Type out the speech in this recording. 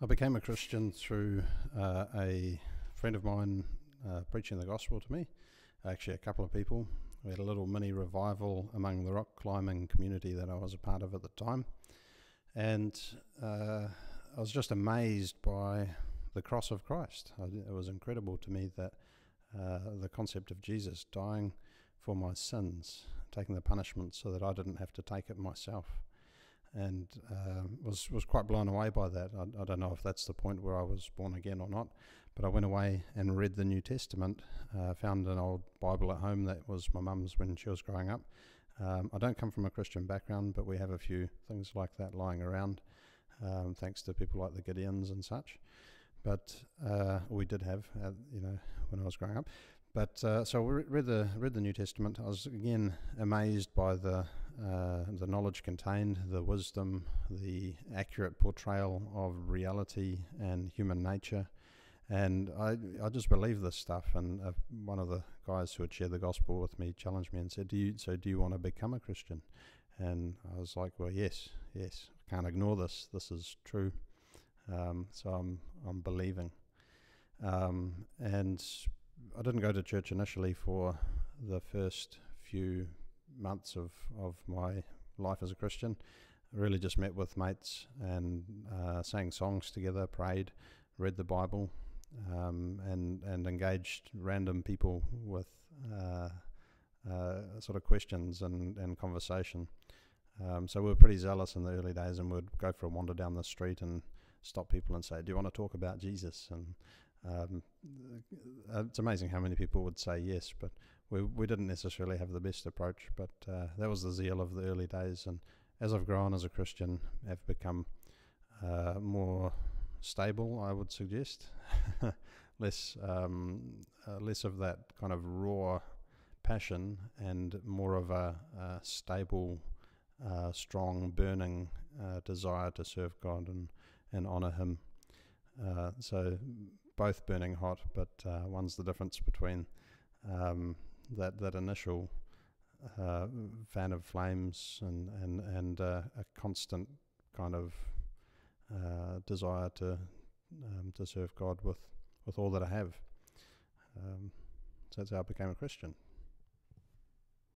I became a Christian through a friend of mine preaching the gospel to me, actually a couple of people. We had a little mini revival among the rock climbing community that I was a part of at the time, and I was just amazed by the cross of Christ. It was incredible to me that the concept of Jesus dying for my sins, taking the punishment so that I didn't have to take it myself, and was quite blown away by that. I don't know if that's the point where I was born again or not, but I went away and read the New Testament, found an old Bible at home that was my mum's when she was growing up. I don't come from a Christian background, but we have a few things like that lying around, thanks to people like the Gideons and such. But we did have, when I was growing up. But so we read the New Testament. I was again amazed by the knowledge contained, the wisdom, the accurate portrayal of reality and human nature, and I just believe this stuff. And one of the guys who had shared the gospel with me challenged me and said, "Do you want to become a Christian?" And I was like, "Well, yes, I can't ignore this. This is true." So I'm believing, and I didn't go to church initially for the first few months of my life as a Christian. I really just met with mates and sang songs together, prayed, read the Bible, and engaged random people with sort of questions and conversation. So we were pretty zealous in the early days, and we'd go for a wander down the street and stop people and say, "Do you want to talk about Jesus?" And it's amazing how many people would say yes, but we didn't necessarily have the best approach. But that was the zeal of the early days, and as I've grown as a Christian, I've become more stable, I would suggest. less of that kind of raw passion, and more of a stable, strong, burning desire to serve God and honour Him. So both burning hot, but one's the difference between that initial fan of flames and a constant kind of desire to serve God with all that I have. So that's how I became a Christian.